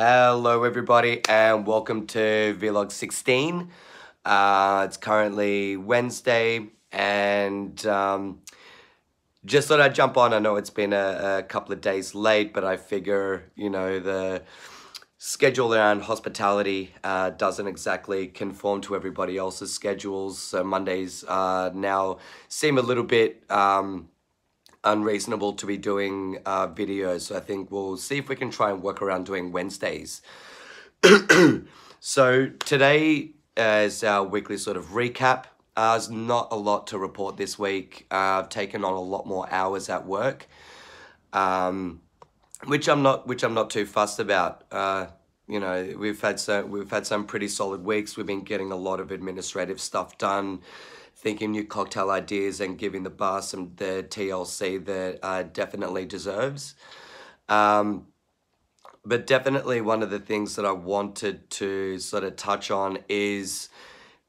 Hello everybody and welcome to Vlog 16. It's currently Wednesday and just thought I'd jump on. I know it's been a couple of days late, but I figure, the schedule around hospitality doesn't exactly conform to everybody else's schedules. So Mondays now seem a little bit unreasonable to be doing videos. So I think we'll see if we can try and work around doing Wednesdays. So today is our weekly sort of recap. There's not a lot to report this week. I've taken on a lot more hours at work, which I'm not too fussed about. We've had some pretty solid weeks. We've been getting a lot of administrative stuff done, thinking new cocktail ideas and giving the bar some the TLC that definitely deserves. But definitely one of the things that I wanted to sort of touch on is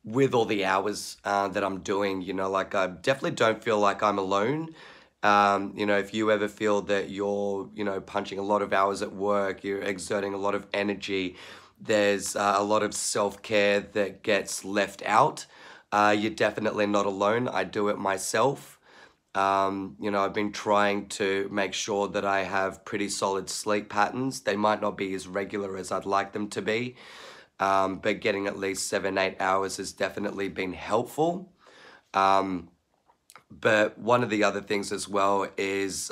with all the hours that I'm doing, I definitely don't feel like I'm alone. If you ever feel that you're, punching a lot of hours at work, you're exerting a lot of energy, there's a lot of self-care that gets left out. You're definitely not alone. I do it myself. I've been trying to make sure that I have pretty solid sleep patterns. They might not be as regular as I'd like them to be, but getting at least 7-8 hours has definitely been helpful. But one of the other things as well is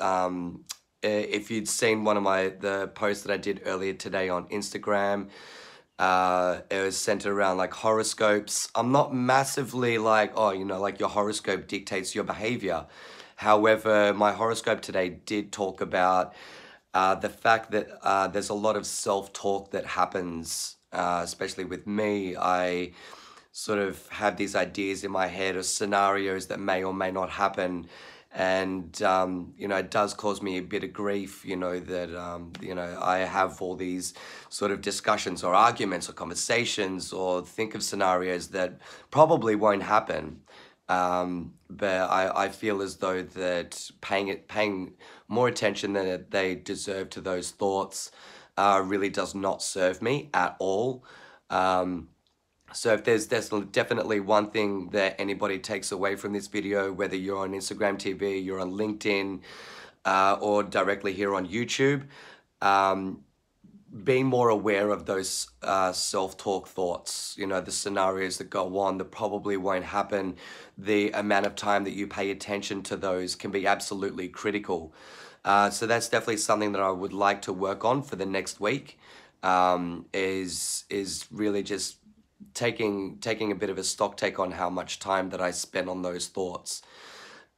if you'd seen one of the posts that I did earlier today on Instagram, it was centered around like horoscopes. I'm not massively like, like your horoscope dictates your behavior. However, my horoscope today did talk about the fact that there's a lot of self-talk that happens, especially with me. I sort of have these ideas in my head or scenarios that may or may not happen. And, it does cause me a bit of grief, that, I have all these sort of discussions or arguments or conversations or think of scenarios that probably won't happen. But I feel as though that paying more attention than they deserve to those thoughts really does not serve me at all. So if there's definitely one thing that anybody takes away from this video, whether you're on Instagram TV, you're on LinkedIn, or directly here on YouTube, being more aware of those self-talk thoughts, the scenarios that go on that probably won't happen. The amount of time that you pay attention to those can be absolutely critical. So that's definitely something that I would like to work on for the next week, is really just taking a bit of a stock take on how much time that I spend on those thoughts,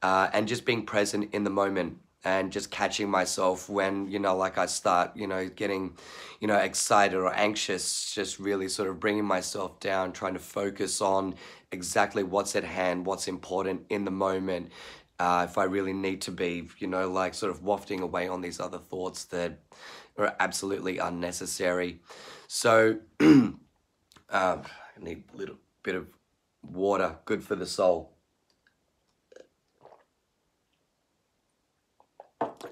and just being present in the moment and just catching myself when, I start, getting, excited or anxious, just really sort of bringing myself down, trying to focus on exactly what's at hand, what's important in the moment. If I really need to be, sort of wafting away on these other thoughts that are absolutely unnecessary. So, I need a little bit of water, good for the soul.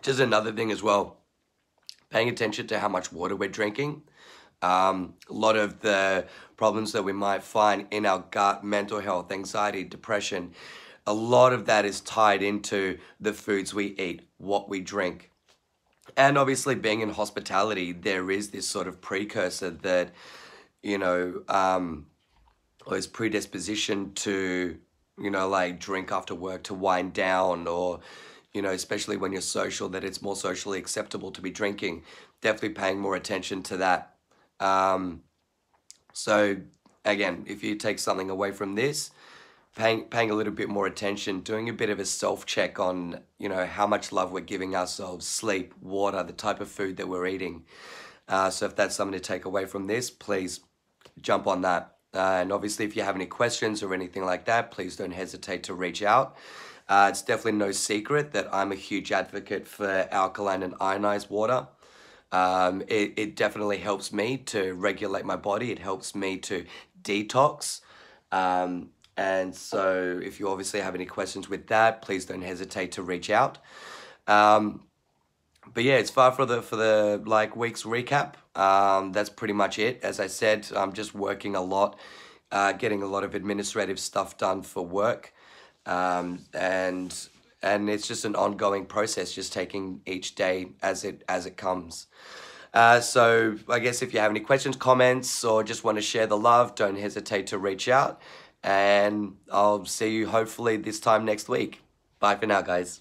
Just another thing as well, paying attention to how much water we're drinking. A lot of the problems that we might find in our gut, mental health, anxiety, depression, a lot of that is tied into the foods we eat, what we drink. And obviously being in hospitality, there is this sort of precursor that, or is predisposition to, drink after work to wind down, or, especially when you're social, that it's more socially acceptable to be drinking. Definitely paying more attention to that. So again, if you take something away from this, paying a little bit more attention, doing a bit of a self-check on, how much love we're giving ourselves, sleep, water, the type of food that we're eating. So if that's something to take away from this, please jump on that. And obviously, if you have any questions or anything like that, please don't hesitate to reach out. It's definitely no secret that I'm a huge advocate for alkaline and ionized water. It definitely helps me to regulate my body. It helps me to detox. And so if you obviously have any questions with that, please don't hesitate to reach out. But yeah, it's far for the like week's recap. That's pretty much it. As I said, I'm just working a lot, getting a lot of administrative stuff done for work, and it's just an ongoing process, just taking each day as it comes. So I guess if you have any questions, comments, or just want to share the love, don't hesitate to reach out. And I'll see you hopefully this time next week. Bye for now, guys.